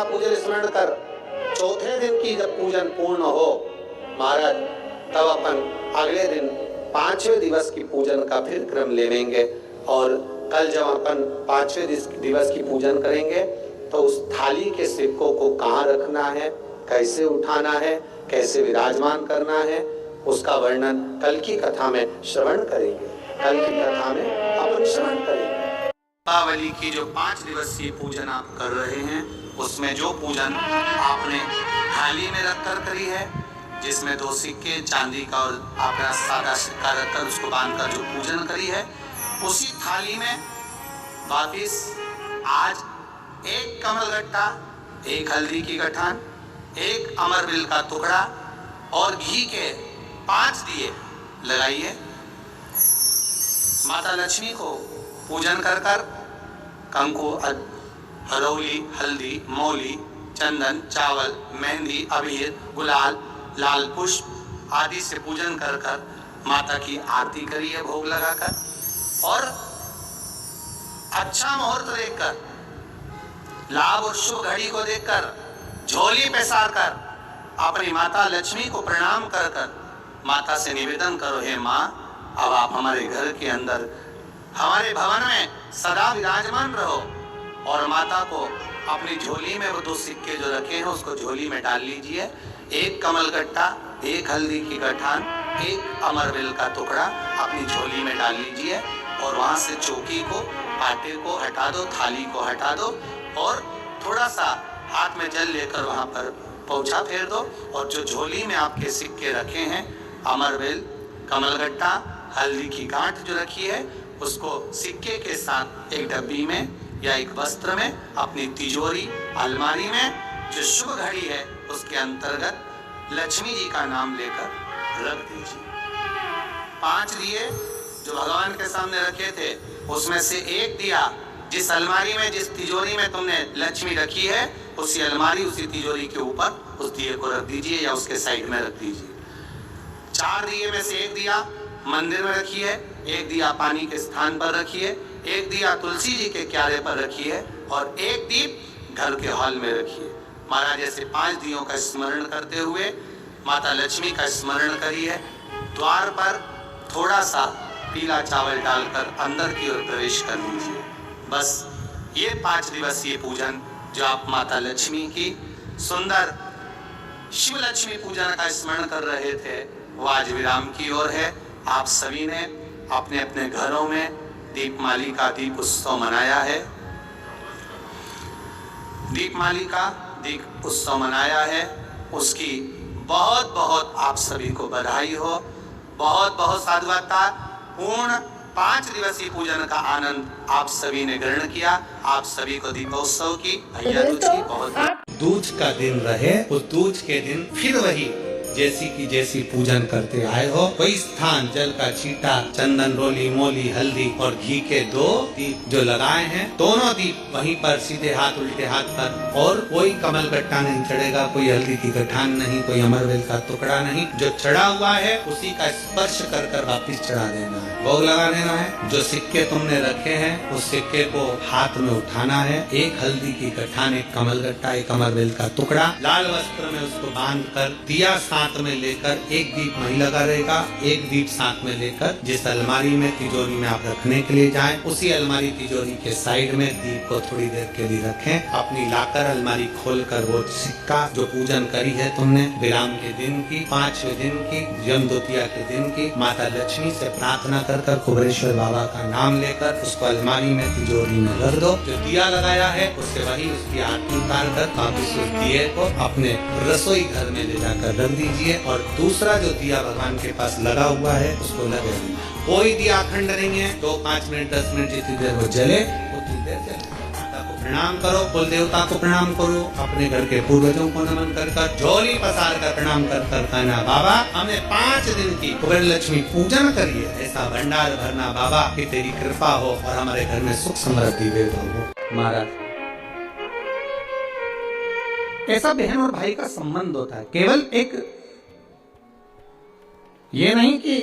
का पूजन स्मरण कर चौथे दिन की जब पूजन पूर्ण हो महाराज, तब अपन अगले दिन 5वें दिवस की पूजन का फिर क्रम ले लेंगे। और कल जब अपन 5वें दिवस की पूजन करेंगे तो उस थाली के सिक्कों को कहाँ रखना है, कैसे उठाना है, कैसे विराजमान करना है, उसका वर्णन कल की कथा में श्रवण करेंगे। कल की कथा में अपन श्रवण करेंगे। दीपावली की जो 5 दिवसीय पूजन आप कर रहे हैं, उसमें जो पूजन आपने थाली में रखकर करी है, जिसमें 2 सिक्के चांदी का और आपका सादा सिक्का रखकर उसको बांधकर जो पूजन करी है, उसी थाली में वापिस आज 1 कमलगट्टा, 1 हल्दी की गठान, 1 अमरबिल का टुकड़ा और घी के 5 दिए लगाइए। माता लक्ष्मी को पूजन कर कर कंकु, हरौली, हल्दी, मौली, चंदन, चावल, मेहंदी, अबीर, गुलाल, लाल पुष्प आदि से पूजन कर कर माता की आरती करिए भोग लगाकर। और अच्छा मुहूर्त देखकर, लाभ और शुभ घड़ी को देखकर झोली पे सार कर अपनी माता लक्ष्मी को प्रणाम कर कर माता से निवेदन करो, हे माँ, अब आप हमारे घर के अंदर, हमारे भवन में सदा विराजमान रहो। और माता को अपनी झोली में वो 2 सिक्के जो रखे हैं उसको झोली में डाल लीजिए। 1 कमलगट्टा, 1 हल्दी की गठान, 1 अमरबिल का टुकड़ा अपनी झोली में डाल लीजिए और वहां से चौकी को, आटे को हटा दो, थाली को हटा दो और थोड़ा सा हाथ में जल लेकर वहां पर पोंछा फेर दो। और जो झोली में आपके सिक्के रखे हैं, अमरबिल, कमलगट्टा, हल्दी की गांठ जो रखी है, उसको सिक्के के साथ एक डब्बी में या एक वस्त्र में अपनी तिजोरी, अलमारी में जो शुभ घड़ी है उसके अंतर्गत लक्ष्मी जी का नाम लेकर रख दीजिए। 5 दिए जो भगवान के सामने रखे थे, उसमें से 1 दिया जिस अलमारी में, जिस तिजोरी में तुमने लक्ष्मी रखी है, उसी अलमारी, उसी तिजोरी के ऊपर उस दिए को रख दीजिए या उसके साइड में रख दीजिए। 4 दिए में से 1 दिया मंदिर में रखिए, 1 दिया पानी के स्थान पर रखिए, 1 दिया तुलसी जी के क्यारे पर रखिए और 1 दीप घर के हॉल में रखिए। महाराज ऐसे 5 दियों का स्मरण करते हुए माता लक्ष्मी का स्मरण करिए। द्वार पर थोड़ा सा पीला चावल डालकर अंदर की ओर प्रवेश कर लीजिए। बस ये 5 दिवसीय पूजन जो आप माता लक्ष्मी की सुंदर शिव लक्ष्मी पूजन का स्मरण कर रहे थे, वो आज विराम की ओर है। आप सभी ने अपने अपने घरों में दीपमाली का दीप उत्सव मनाया है, दीपमाली का दीप उत्सव मनाया है। उसकी बहुत बहुत आप सभी को बधाई हो, बहुत बहुत साधुवाद। पूर्ण 5 दिवसीय पूजन का आनंद आप सभी ने ग्रहण किया। आप सभी को दीपोत्सव की भैया दूज बहुत दूज का दिन रहे। उस दूज के दिन फिर वही जैसी की जैसी पूजन करते आए हो, वही स्थान जल का छींटा, चंदन, रोली, मोली, हल्दी और घी के 2 दीप जो लगाए हैं, दोनों दीप वहीं पर सीधे हाथ उल्टे हाथ पर। और कोई कमल गट्टा नहीं चढ़ेगा, कोई हल्दी की गठान नहीं, कोई अमरवेल का टुकड़ा नहीं। जो चढ़ा हुआ है उसी का स्पर्श कर कर वापिस चढ़ा देना है, भोग लगा देना है। जो सिक्के तुमने रखे हैं उस सिक्के को हाथ में उठाना है। 1 हल्दी की गठान, 1 कमल गट्टा, 1 अमरवेल का टुकड़ा, लाल वस्त्र में उसको बांध कर दिया साथ में लेकर, 1 दीप वहीं लगा रहेगा, 1 दीप साथ में लेकर जिस अलमारी में, तिजोरी में आप रखने के लिए जाएं, उसी अलमारी तिजोरी के साइड में दीप को थोड़ी देर के लिए रखें। अपनी लाकर अलमारी खोलकर वो सिक्का जो पूजन करी है तुमने विराम के दिन की, 5वें दिन की, यम द्वितीया के दिन की, माता लक्ष्मी से प्रार्थना कर कर कुबेरेश्वर बाबा का नाम लेकर उसको अलमारी में, तिजोरी में रख दो। जो दिया लगाया है उससे वही उसकी आरती उतार कर वापिस उस दिए को अपने रसोई घर में ले जाकर रख दीजिए। और दूसरा जो दिया भगवान के पास लगा हुआ है उसको लगे। कोई दिया अखंड नहीं है, 2, 5 मिनट, 10 मिनट जितनी देर वो जले उतनी देर जले। माता को प्रणाम करो, कुल देवता को प्रणाम करो, अपने घर के पूर्वजों को नमन कर कर, झोली पसार कर प्रणाम कर कर कहना, बाबा हमने 5 दिन की कुबेर लक्ष्मी पूजन करी है, ऐसा भंडार भरना बाबा कि तेरी कृपा हो और हमारे घर में सुख समृद्धि वैभव हो। महाराज ऐसा बहन और भाई का संबंध होता है। केवल एक ये नहीं कि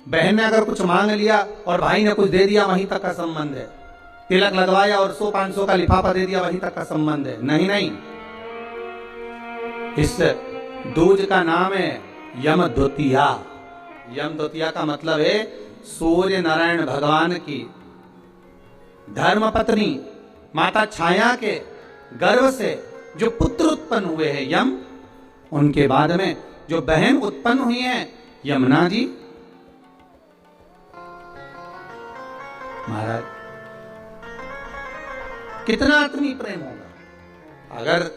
बहन ने अगर कुछ मांग लिया और भाई ने कुछ दे दिया वहीं तक का संबंध है, तिलक लगवाया और 100-500 का लिफाफा दे दिया वहीं तक का संबंध है। नहीं नहीं, इस दूज का नाम है यम द्वितीया। यम द्वितीया का मतलब है सूर्य नारायण भगवान की धर्म पत्नी माता छाया के गर्भ से जो पुत्र उत्पन्न हुए हैं यम, उनके बाद में जो बहन उत्पन्न हुई है यमुना जी। महाराज कितना आत्मीय प्रेम होगा अगर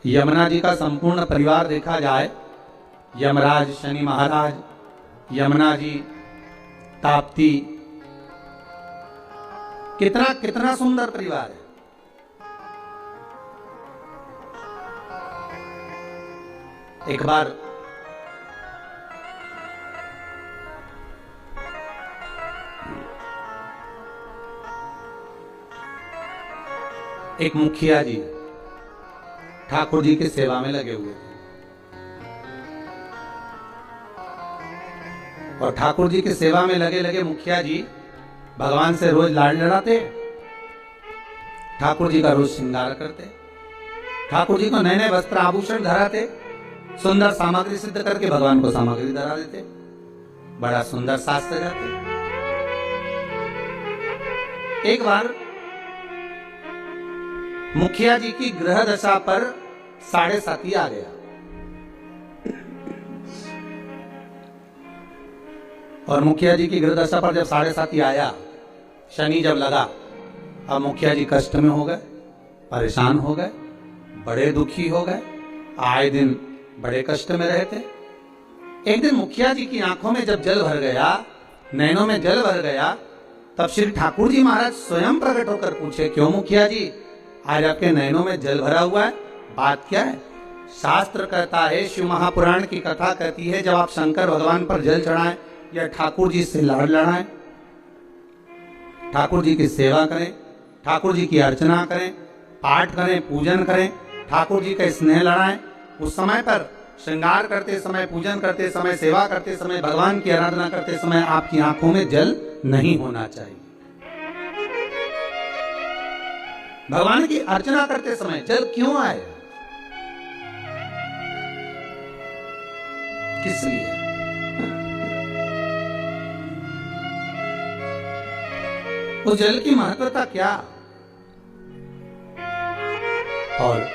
यमुना जी का संपूर्ण परिवार देखा जाए, यमराज शनि महाराज, यमुना जी, ताप्ती, कितना कितना सुंदर परिवार है। एक बार एक मुखिया जी ठाकुर जी की सेवा में लगे हुए थे और ठाकुर जी की सेवा में लगे लगे मुखिया जी भगवान से रोज लाड लड़ाते, ठाकुर जी का रोज श्रृंगार करते, ठाकुर जी को नए नए वस्त्र आभूषण धराते, सुंदर सामग्री सिद्ध करके भगवान को सामग्री धरा देते, बड़ा सुंदर शास्त्र गाते। एक बार मुखिया जी की ग्रह दशा पर 7.5 आ गया और मुखिया जी की ग्रह दशा पर जब 7.5 आया, शनि जब लगा, अब मुखिया जी कष्ट में हो गए, परेशान हो गए, बड़े दुखी हो गए, आए दिन बड़े कष्ट में रहते। एक दिन मुखिया जी की आंखों में जब जल भर गया, नैनों में जल भर गया, तब श्री ठाकुर जी महाराज स्वयं प्रकट होकर पूछे, क्यों मुखिया जी आज आपके नैनों में जल भरा हुआ है, बात क्या है? शास्त्र कहता है, शिव महापुराण की कथा कहती है, जब आप शंकर भगवान पर जल चढ़ाएं या ठाकुर जी से लाड लड़ाएं, ठाकुर जी की सेवा करें, ठाकुर जी की अर्चना करें, पाठ करें, पूजन करें, ठाकुर जी का स्नेह लड़ाएं, उस समय पर श्रृंगार करते समय, पूजन करते समय, सेवा करते समय, भगवान की आराधना करते समय आपकी आंखों में जल नहीं होना चाहिए। भगवान की अर्चना करते समय जल क्यों आए, किस लिए? उस जल की महत्वता क्या? और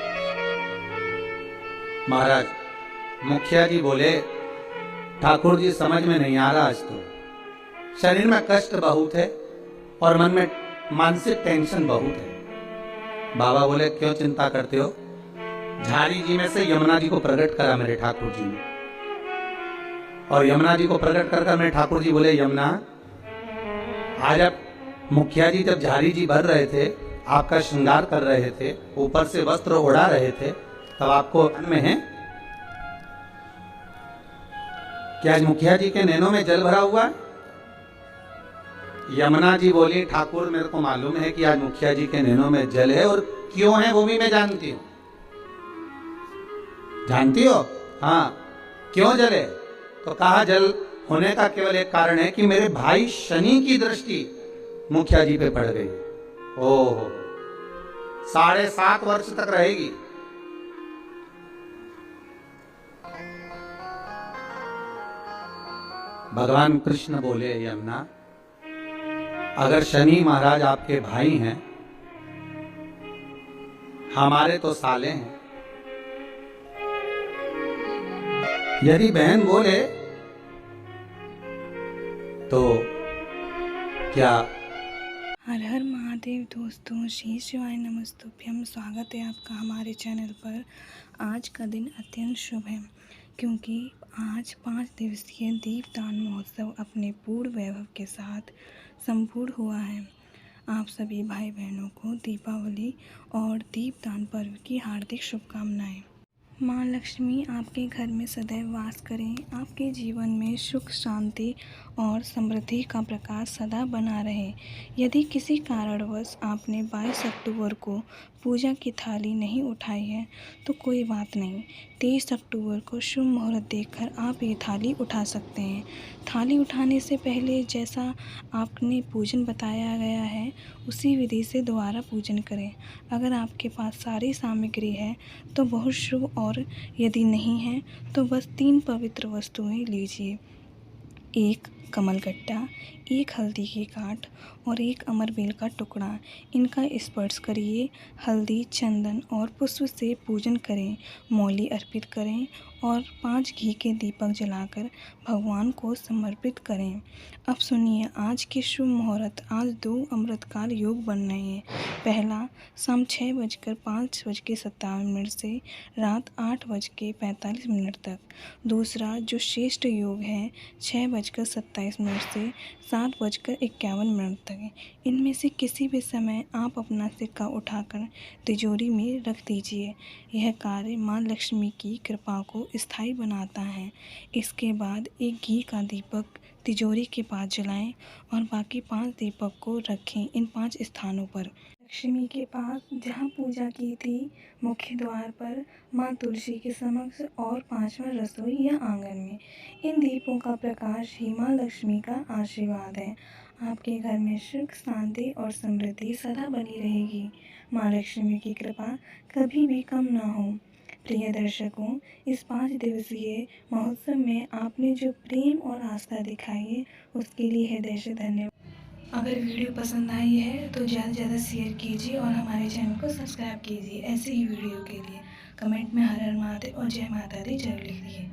महाराज मुखिया जी बोले, ठाकुर जी समझ में नहीं आ रहा, आज तो शरीर में कष्ट बहुत है और मन में मानसिक टेंशन बहुत है। बाबा बोले, क्यों चिंता करते हो? झारी जी में से यमुना जी को प्रकट करा मेरे ठाकुर जी ने, और यमुना जी को प्रकट कर मेरे ठाकुर जी बोले, यमुना आज आप मुखिया जी जब झारी जी भर रहे थे, आपका श्रृंगार कर रहे थे, ऊपर से वस्त्र उड़ा रहे थे, तब आपको मन में है कि आज मुखिया जी के नैनों में जल भरा हुआ है? यमुना जी बोली, ठाकुर मेरे को मालूम है कि आज मुखिया जी के नैनों में जल है, और क्यों है वो भी मैं जानती हूं। जानती हो? हाँ। क्यों जल है? तो कहा, जल होने का केवल एक कारण है कि मेरे भाई शनि की दृष्टि मुखिया जी पे पड़ गई। ओहो, 7.5 वर्ष तक रहेगी। भगवान कृष्ण बोले, यमुना अगर शनि महाराज आपके भाई हैं, हमारे तो साले हैं, यदि बहन बोले तो क्या? हर हर महादेव दोस्तों, श्री शिवाय नमस्तुभ्यम। स्वागत है आपका हमारे चैनल पर। आज का दिन अत्यंत शुभ है क्योंकि आज 5 दिवसीय दीपदान महोत्सव अपने पूर्ण वैभव के साथ संपूर्ण हुआ है। आप सभी भाई बहनों को दीपावली और दीपदान पर्व की हार्दिक शुभकामनाएं। माँ लक्ष्मी आपके घर में सदैव वास करें, आपके जीवन में सुख शांति और समृद्धि का प्रकाश सदा बना रहे। यदि किसी कारणवश आपने 22 अक्टूबर को पूजा की थाली नहीं उठाई है तो कोई बात नहीं, 23 अक्टूबर को शुभ मुहूर्त देखकर आप ये थाली उठा सकते हैं। थाली उठाने से पहले जैसा आपने पूजन बताया गया है उसी विधि से दोबारा पूजन करें। अगर आपके पास सारी सामग्री है तो बहुत शुभ, और यदि नहीं है तो बस 3 पवित्र वस्तुएं लीजिए। 1 कमलगट्टा, 1 हल्दी की गांठ और 1 अमरबेल का टुकड़ा। इनका स्पर्श करिए, हल्दी, चंदन और पुष्प से पूजन करें, मौली अर्पित करें और 5 घी के दीपक जलाकर भगवान को समर्पित करें। अब सुनिए आज के शुभ मुहूर्त। आज 2 अमृतकाल योग बन रहे हैं। पहला शाम 6:05:57 से रात 8:45 तक। दूसरा जो श्रेष्ठ योग है 6:27 से 7:51 तक। इनमें से किसी भी समय आप अपना सिक्का उठाकर तिजोरी में रख दीजिए। यह कार्य माँ लक्ष्मी की कृपा को स्थायी बनाता है। इसके बाद एक घी का दीपक तिजोरी के पास जलाएं और बाकी 5 दीपक को रखें इन 5 स्थानों पर। लक्ष्मी के पास जहाँ पूजा की थी, मुख्य द्वार पर, माँ तुलसी के समक्ष और 5वां रसोई या आंगन में। इन दीपों का प्रकाश ही माँ लक्ष्मी का आशीर्वाद है। आपके घर में सुख, शांति और समृद्धि सदा बनी रहेगी। माँ लक्ष्मी की कृपा कभी भी कम ना हो। प्रिय दर्शकों, इस 5 दिवसीय महोत्सव में आपने जो प्रेम और आस्था दिखाई है उसके लिए हृदय से धन्यवाद। अगर वीडियो पसंद आई है तो ज़्यादा से ज़्यादा शेयर कीजिए और हमारे चैनल को सब्सक्राइब कीजिए। ऐसे ही वीडियो के लिए कमेंट में हर हर महादेव और जय माता दी जरूर लिखिए।